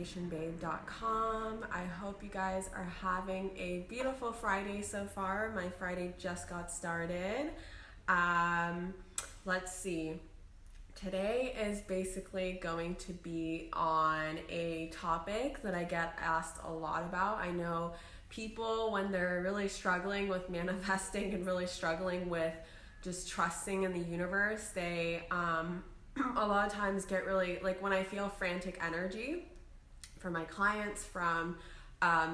affirmationbabe.com. I hope you guys are having a beautiful Friday so far. My Friday just got started. Let's see. Today is basically going to be on a topic that I get asked a lot about. I know people, when they're really struggling with manifesting and really struggling with just trusting in the universe, they a lot of times get really, like when I feel frantic energy from my clients, from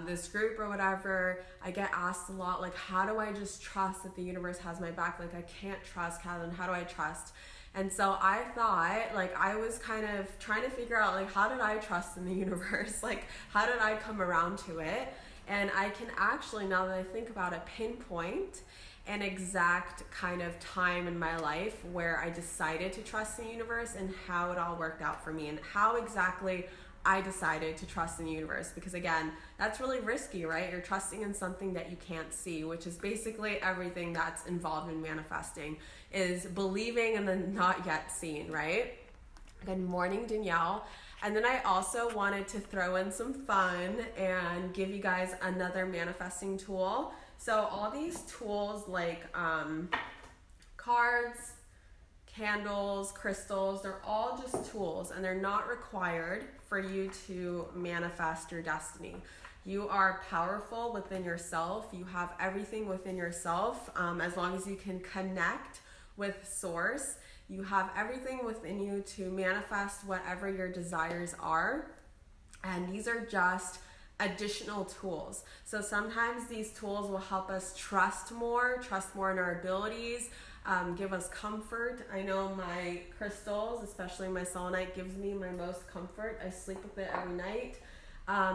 this group or whatever, I get asked a lot, like, how do I just trust that the universe has my back? Like, I can't trust, Kathrin, how do I trust? And so I thought, like, I was kind of trying to figure out, like, how did I trust in the universe? Like, how did I come around to it? And I can actually, now that I think about it, pinpoint an exact kind of time in my life where I decided to trust in the universe and how it all worked out for me and how exactly I decided to trust in the universe. Because again, that's really risky, right? You're trusting in something that you can't see, which is basically everything that's involved in manifesting, is believing and then not yet seeing, right? Good morning, Danielle. And then I also wanted to throw in some fun and give you guys another manifesting tool. So all these tools like cards, candles, crystals, they're all just tools and they're not required for you to manifest your destiny. You are powerful within yourself. You have everything within yourself. As long as you can connect with source, you have everything within you to manifest whatever your desires are. And these are just additional tools. So sometimes these tools will help us trust more in our abilities, give us comfort. I know my crystals, especially my selenite, gives me my most comfort. I sleep with it every night.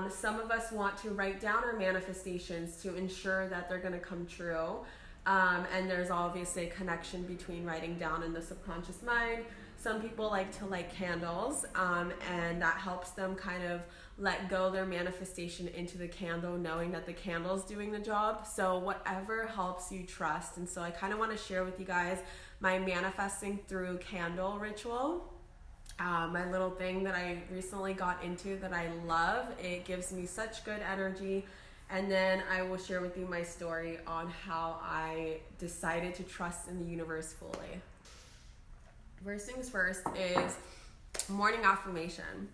Some of us want to write down our manifestations to ensure that they're going to come true. And there's obviously a connection between writing down and the subconscious mind. Some people like to light candles, and that helps them kind of let go their manifestation into the candle, knowing that the candle's doing the job. So whatever helps you trust. And so I kind of want to share with you guys my manifesting through candle ritual. My little thing that I recently got into that I love. It gives me such good energy. And then I will share with you my story on how I decided to trust in the universe fully. First things first is morning affirmation.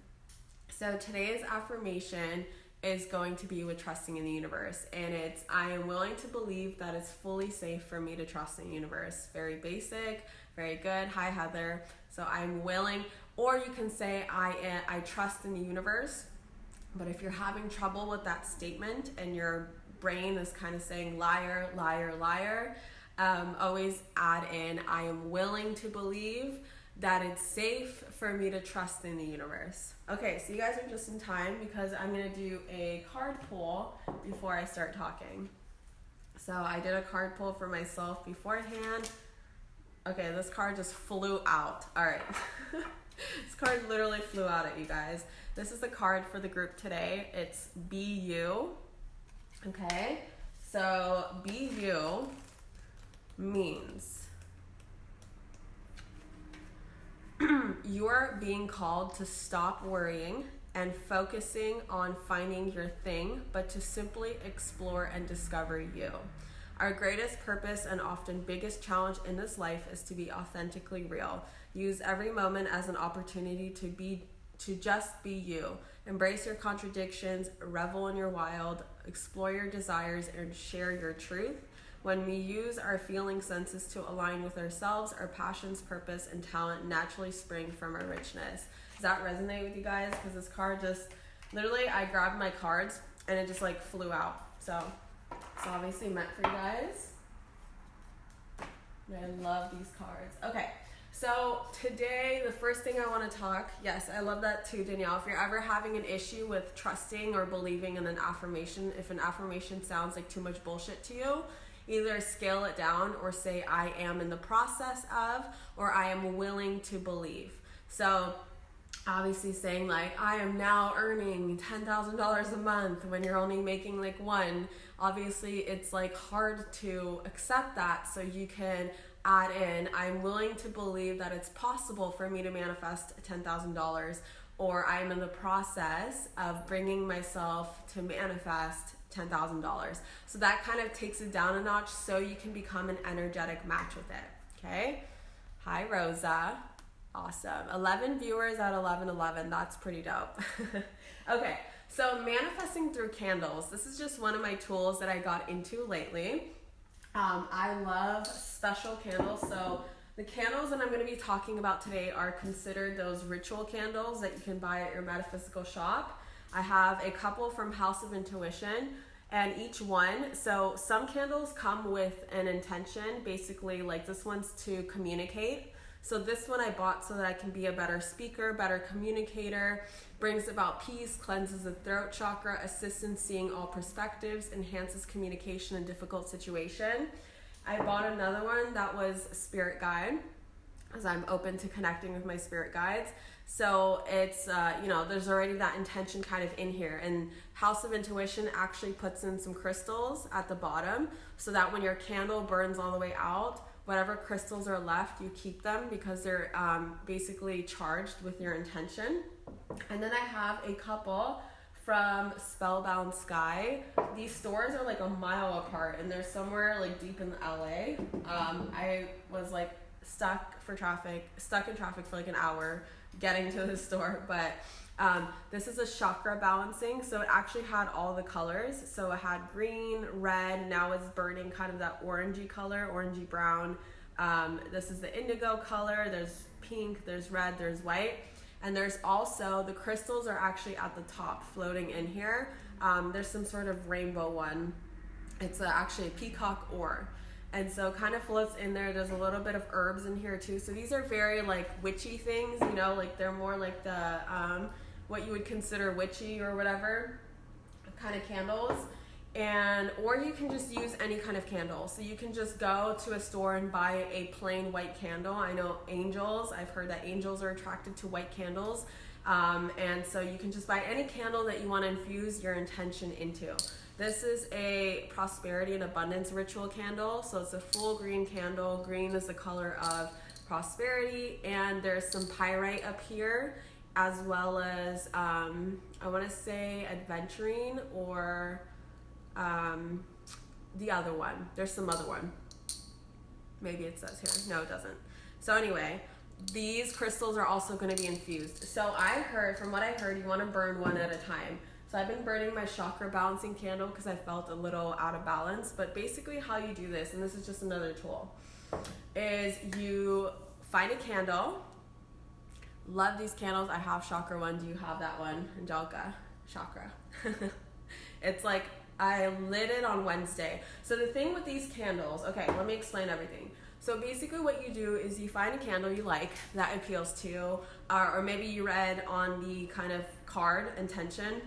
So today's affirmation is going to be with trusting in the universe. And it's, I am willing to believe that it's fully safe for me to trust in the universe. Very basic, very good. Hi, Heather. So I'm willing, or you can say I trust in the universe. But if you're having trouble with that statement and your brain is kind of saying liar, liar, liar, always add in, I am willing to believe that it's safe for me to trust in the universe. Okay, so you guys are just in time because I'm going to do a card pull before I start talking. So I did a card pull for myself beforehand. Okay, this card just flew out. All right. This card literally flew out at you guys. This is the card for the group today. It's Be You. Okay, so Be You means you're being called to stop worrying and focusing on finding your thing, but to simply explore and discover you. Our greatest purpose and often biggest challenge in this life is to be authentically real. Use every moment as an opportunity to just be you. Embrace your contradictions, revel in your wild, explore your desires, and share your truth. When we use our feeling senses to align with ourselves, our passions, purpose, and talent naturally spring from our richness. Does that resonate with you guys? Because this card just, literally, I grabbed my cards and it just like flew out. So it's obviously meant for you guys. I love these cards. Okay, so today, the first thing I want to talk, yes, I love that too, Danielle. If you're ever having an issue with trusting or believing in an affirmation, if an affirmation sounds like too much bullshit to you, either scale it down or say I am in the process of, or I am willing to believe. So obviously saying like I am now earning $10,000 a month when you're only making like one, obviously it's like hard to accept that. So you can add in, I'm willing to believe that it's possible for me to manifest $10,000, or I'm in the process of bringing myself to manifest $10,000. So that kind of takes it down a notch so you can become an energetic match with it. Okay. Hi, Rosa. Awesome. 11 viewers at 11:11. That's pretty dope. Okay. So manifesting through candles. This is just one of my tools that I got into lately. I love special candles. So the candles that I'm going to be talking about today are considered those ritual candles that you can buy at your metaphysical shop. I have a couple from House of Intuition, and each one, so some candles come with an intention, basically like this one's to communicate. So this one I bought so that I can be a better speaker, better communicator, brings about peace, cleanses the throat chakra, assists in seeing all perspectives, enhances communication in difficult situation. I bought another one that was spirit guide, as I'm open to connecting with my spirit guides. So it's, there's already that intention kind of in here. And House of Intuition actually puts in some crystals at the bottom so that when your candle burns all the way out, whatever crystals are left, you keep them because they're basically charged with your intention. And then I have a couple from Spellbound Sky. These stores are like a mile apart and they're somewhere like deep in LA. I was like stuck in traffic for like an hour getting to the store, but this is a Chakra Balancing, so it actually had all the colors. So it had green, red, now it's burning kind of that orangey color, orangey brown. This is the indigo color, there's pink, there's red, there's white, and there's also, the crystals are actually at the top floating in here. There's some sort of rainbow one. It's actually a peacock ore. And so kind of floats in there. There's a little bit of herbs in here too. So these are very like witchy things, like they're more like the, what you would consider witchy or whatever kind of candles. Or you can just use any kind of candle. So you can just go to a store and buy a plain white candle. I know I've heard that angels are attracted to white candles. And so you can just buy any candle that you want to infuse your intention into. This is a prosperity and abundance ritual candle. So it's a full green candle. Green is the color of prosperity. And there's some pyrite up here, as well as, I want to say adventuring or the other one. There's some other one. Maybe it says here. No, it doesn't. So anyway, these crystals are also going to be infused. So from what I heard, you want to burn one at a time. So I've been burning my Chakra Balancing candle because I felt a little out of balance. But basically how you do this, and this is just another tool, is you find a candle. Love these candles. I have Chakra one. Do you have that one? Angelica? Chakra. It's like, I lit it on Wednesday. So the thing with these candles, okay, let me explain everything. So basically what you do is you find a candle you like that appeals to you, or maybe you read on the kind of card intention,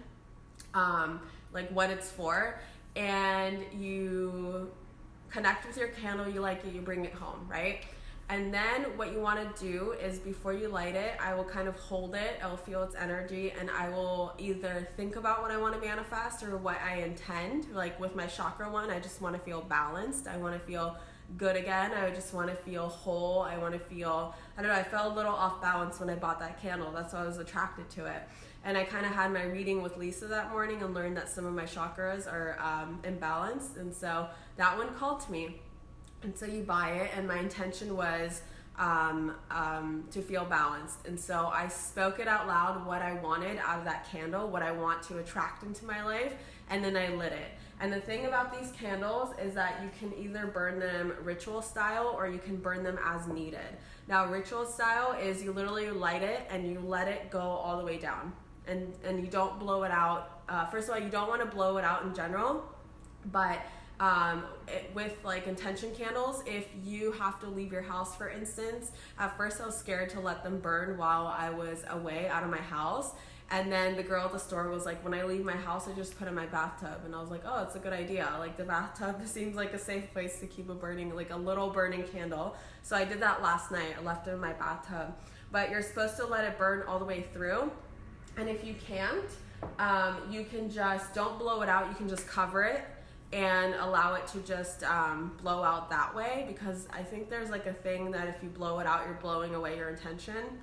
like what it's for, and you connect with your candle, you like it, you bring it home, right? And then what you want to do is before you light it, I will kind of hold it, I will feel its energy, and I will either think about what I want to manifest or what I intend. Like with my chakra one, I just want to feel balanced. I want to feel good again. I just want to feel whole. I want to feel, I don't know, I felt a little off balance when I bought that candle. That's why I was attracted to it. And I kind of had my reading with Lisa that morning and learned that some of my chakras are imbalanced. And so that one called to me. And so you buy it, and my intention was to feel balanced. And so I spoke it out loud, what I wanted out of that candle, what I want to attract into my life, and then I lit it. And the thing about these candles is that you can either burn them ritual style or you can burn them as needed. Now, ritual style is you literally light it and you let it go all the way down. And you don't blow it out. First of all, you don't want to blow it out in general, but with like intention candles, if you have to leave your house, for instance, at first I was scared to let them burn while I was away out of my house. And then the girl at the store was like, when I leave my house, I just put it in my bathtub. And I was like, oh, it's a good idea. Like the bathtub seems like a safe place to keep a burning, like a little burning candle. So I did that last night. I left it in my bathtub. But you're supposed to let it burn all the way through. And if you can't, you can just, don't blow it out. You can just cover it and allow it to just blow out that way, because I think there's like a thing that if you blow it out, you're blowing away your intention.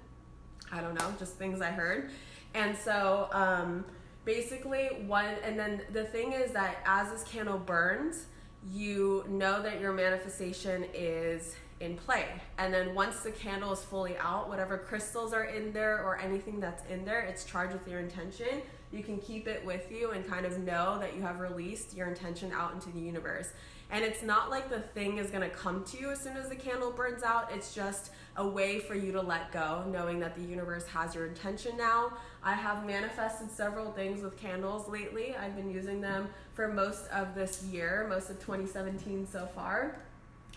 I don't know, just things I heard. And so basically and then the thing is that as this candle burns, you know that your manifestation is in play. And then once the candle is fully out, whatever crystals are in there or anything that's in there, it's charged with your intention. You can keep it with you and kind of know that you have released your intention out into the universe. And it's not like the thing is going to come to you as soon as the candle burns out. It's just a way for you to let go, knowing that the universe has your intention now. I have manifested several things with candles lately. I've been using them for most of this year, most of 2017 so far.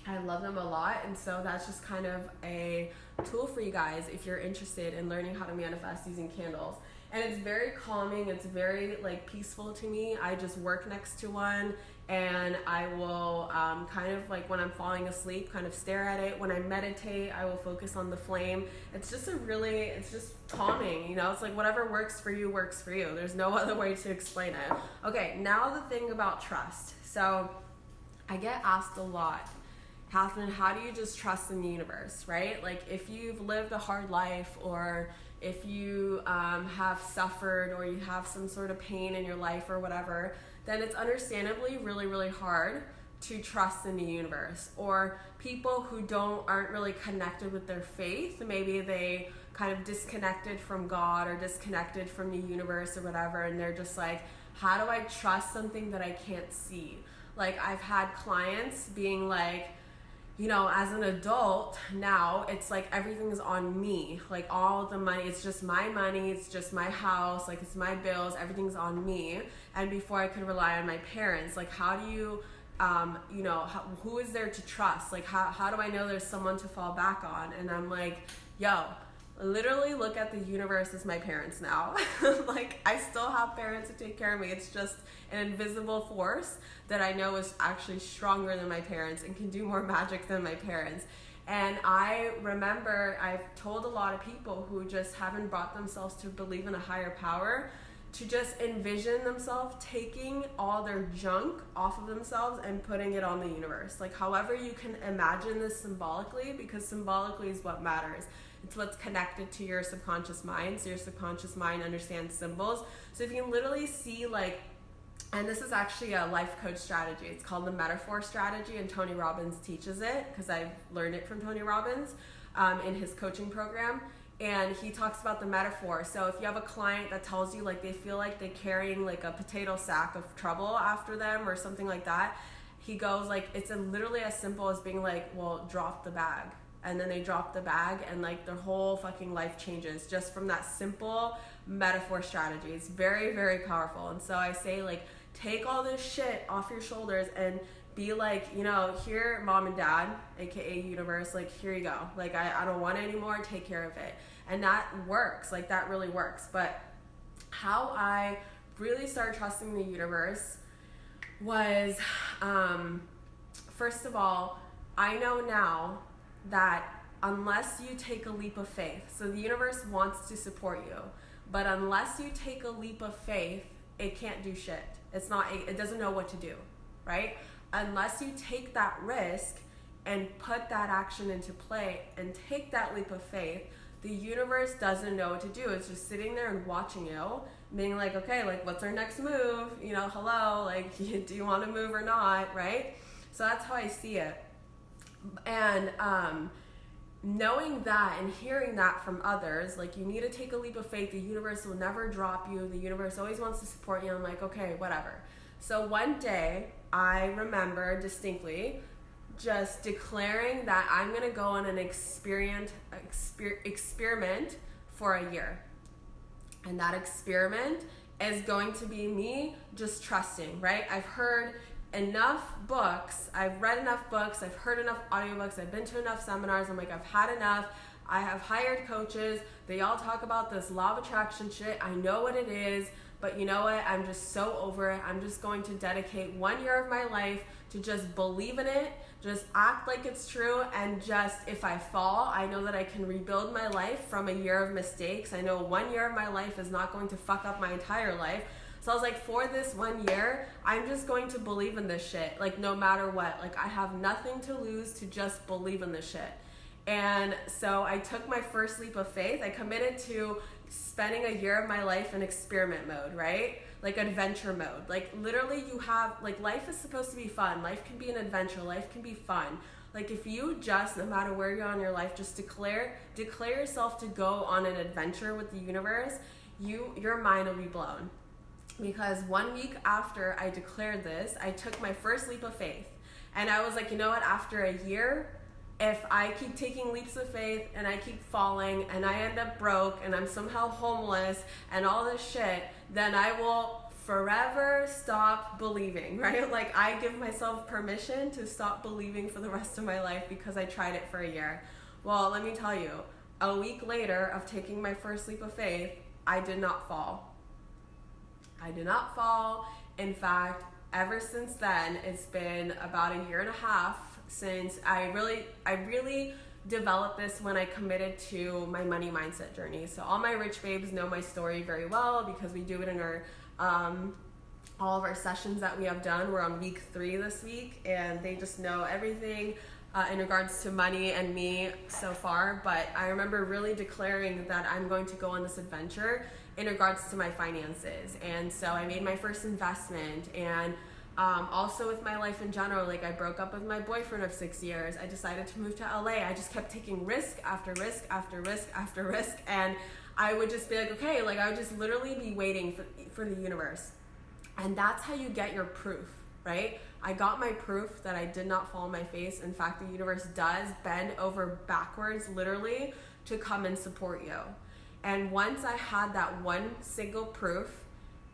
I love them a lot, and so that's just kind of a tool for you guys if you're interested in learning how to manifest using candles. And it's very calming, it's very like peaceful to me. I just work next to one, and I will kind of like when I'm falling asleep, kind of stare at it. When I meditate, I will focus on the flame. It's just it's just calming, you know? It's like whatever works for you works for you. There's no other way to explain it. Okay, now the thing about trust. So I get asked a lot, Kathrin, how do you just trust in the universe, right? Like if you've lived a hard life, or if you have suffered, or you have some sort of pain in your life or whatever, then it's understandably really, really hard to trust in the universe. Or people who aren't really connected with their faith, maybe they kind of disconnected from God or disconnected from the universe or whatever, and they're just like, how do I trust something that I can't see? Like I've had clients being like, you know, as an adult now, it's like everything's on me. Like all the money, it's just my money, it's just my house, like it's my bills, everything's on me. And before I could rely on my parents, like how do you, you know, who is there to trust? Like how do I know there's someone to fall back on? And I'm like, yo, literally look at the universe as my parents now. Like I still have parents who take care of me. It's just an invisible force that I know is actually stronger than my parents and can do more magic than my parents. And I remember I've told a lot of people who just haven't brought themselves to believe in a higher power to just envision themselves taking all their junk off of themselves and putting it on the universe. Like however you can imagine this symbolically, because symbolically is what matters. It's what's connected to your subconscious mind. So your subconscious mind understands symbols. So if you can literally see like, and this is actually a life coach strategy. It's called the metaphor strategy, and Tony Robbins teaches it because I've learned it from Tony Robbins in his coaching program. And he talks about the metaphor. So if you have a client that tells you like they feel like they're carrying like a potato sack of trouble after them or something like that, he goes like, it's literally as simple as being like, well, drop the bag. And then they drop the bag and like their whole fucking life changes just from that simple metaphor strategy. It's very, very powerful. And so I say like, take all this shit off your shoulders and be like, you know, here, mom and dad, aka universe, like here you go. Like I don't want it anymore, take care of it. And that works, like that really works. But how I really started trusting the universe was, first of all, I know now that unless you take a leap of faith, so the universe wants to support you, but unless you take a leap of faith, it can't do shit. It doesn't know what to do, right? Unless you take that risk and put that action into play and take that leap of faith, the universe doesn't know what to do. It's just sitting there and watching you, being like, okay, like what's our next move? You know, hello, like do you want to move or not, right? So that's how I see it. And knowing that and hearing that from others, like you need to take a leap of faith, the universe will never drop you, the universe always wants to support you. I'm like, okay, whatever. So one day I remember distinctly just declaring that I'm gonna go on an experiment for a year. And that experiment is going to be me just trusting, right? I've heard enough books, I've read enough books, I've heard enough audiobooks, I've been to enough seminars. I'm like, I've had enough. I have hired coaches. They all talk about this law of attraction shit. I know what it is, but you know what? I'm just so over it. I'm just going to dedicate 1 year of my life to just believe in it, just act like it's true, and just if I fall, I know that I can rebuild my life from a year of mistakes. I know 1 year of my life is not going to fuck up my entire life. So I was like, for this 1 year, I'm just going to believe in this shit, like no matter what. Like I have nothing to lose to just believe in this shit. And so I took my first leap of faith. I committed to spending a year of my life in experiment mode, right? Like adventure mode. Like literally you have, like life is supposed to be fun. Life can be an adventure. Life can be fun. Like if you just, no matter where you're in your life, just declare yourself to go on an adventure with the universe, your mind will be blown. Because 1 week after I declared this, I took my first leap of faith. And I was like, you know what, after a year, if I keep taking leaps of faith and I keep falling and I end up broke and I'm somehow homeless and all this shit, then I will forever stop believing, right? Like I give myself permission to stop believing for the rest of my life because I tried it for a year. Well, let me tell you, a week later of taking my first leap of faith, I did not fall. I did not fall. In fact, ever since then, it's been about a year and a half since I really developed this when I committed to my money mindset journey. So all my rich babes know my story very well because we do it in our all of our sessions that we have done. We're on week 3 this week, and they just know everything in regards to money and me so far. But I remember really declaring that I'm going to go on this adventure in regards to my finances. And so I made my first investment, and also with my life in general. Like I broke up with my boyfriend of 6 years. I decided to move to LA. I just kept taking risk after risk after risk after risk, and I would just be like, okay, like I would just literally be waiting for the universe. And that's how you get your proof, right? I got my proof that I did not fall on my face. In fact, the universe does bend over backwards, literally, to come and support you. And once I had that one single proof,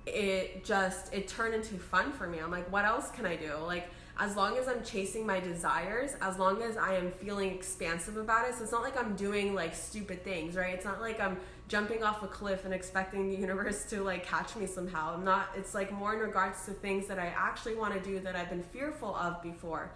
it turned into fun for me. I'm like, what else can I do? Like, as long as I'm chasing my desires, as long as I am feeling expansive about it. So it's not like I'm doing like stupid things, right? It's not like I'm jumping off a cliff and expecting the universe to like catch me somehow. It's like more in regards to things that I actually want to do that I've been fearful of before.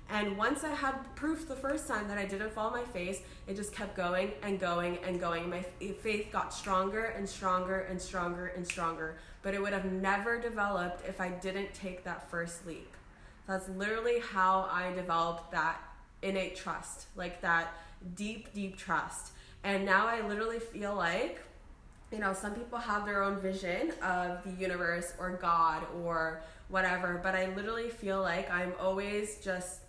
And once I had proof the first time that I didn't fall on my face, it just kept going and going and going. My faith got stronger and stronger and stronger and stronger. But it would have never developed if I didn't take that first leap. That's literally how I developed that innate trust, like that deep, deep trust. And now I literally feel like, you know, some people have their own vision of the universe or God or whatever, but I literally feel like I'm always just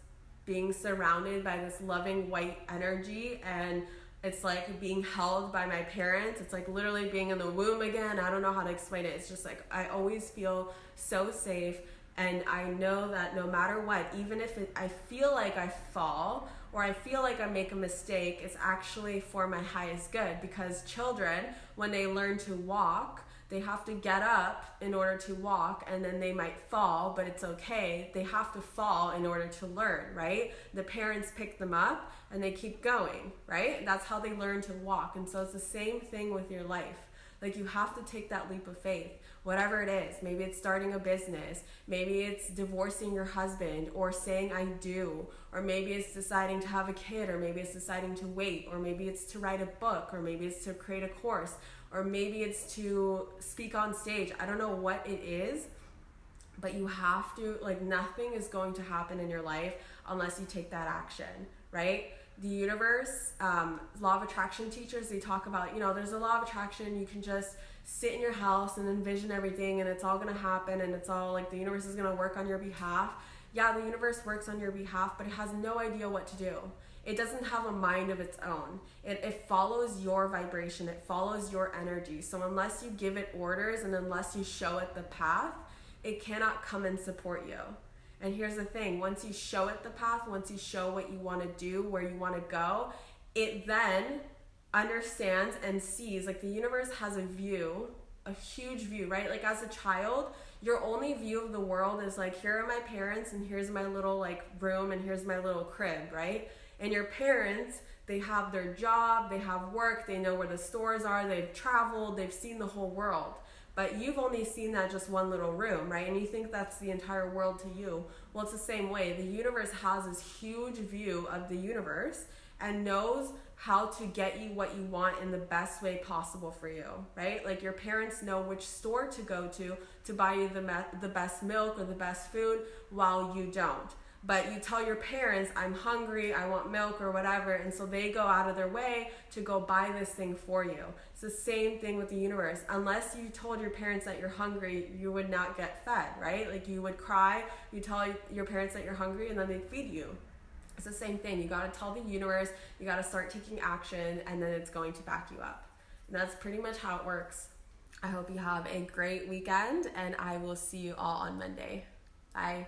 being surrounded by this loving white energy, and it's like being held by my parents. It's like literally being in the womb again. I don't know how to explain it. It's just like I always feel so safe, and I know that no matter what, even if I feel like I fall or I feel like I make a mistake, it's actually for my highest good. Because children, when they learn to walk, they have to get up in order to walk, and then they might fall, but it's okay. They have to fall in order to learn, right? The parents pick them up and they keep going, right? That's how they learn to walk. And so it's the same thing with your life. Like you have to take that leap of faith, whatever it is. Maybe it's starting a business. Maybe it's divorcing your husband or saying I do. Or maybe it's deciding to have a kid, or maybe it's deciding to wait, or maybe it's to write a book, or maybe it's to create a course, or maybe it's to speak on stage. I don't know what it is, but you have to, like, nothing is going to happen in your life unless you take that action, right? The universe, law of attraction teachers, they talk about, you know, there's a law of attraction. You can just sit in your house and envision everything, and it's all going to happen, and it's all like the universe is going to work on your behalf. Yeah, the universe works on your behalf, but it has no idea what to do. It doesn't have a mind of its own. It follows your vibration. It follows your energy. So unless you give it orders and unless you show it the path, it cannot come and support you. And here's the thing, once you show it the path, once you show what you want to do, where you want to go, it then understands and sees, like the universe has a view, a huge view, right? Like as a child, your only view of the world is like, here are my parents and here's my little like room and here's my little crib, right? And your parents, they have their job, they have work, they know where the stores are, they've traveled, they've seen the whole world. But you've only seen that just one little room, right? And you think that's the entire world to you. Well, it's the same way. The universe has this huge view of the universe and knows how to get you what you want in the best way possible for you, right? Like your parents know which store to go to buy you the best milk or the best food while you don't. but you tell your parents, I'm hungry, I want milk or whatever, and so they go out of their way to go buy this thing for you. It's the same thing with the universe. Unless you told your parents that you're hungry, you would not get fed, right? Like you would cry, you tell your parents that you're hungry, and then they'd feed you. It's the same thing. You got to tell the universe, you got to start taking action, and then it's going to back you up. And that's pretty much how it works. I hope you have a great weekend, and I will see you all on Monday. Bye.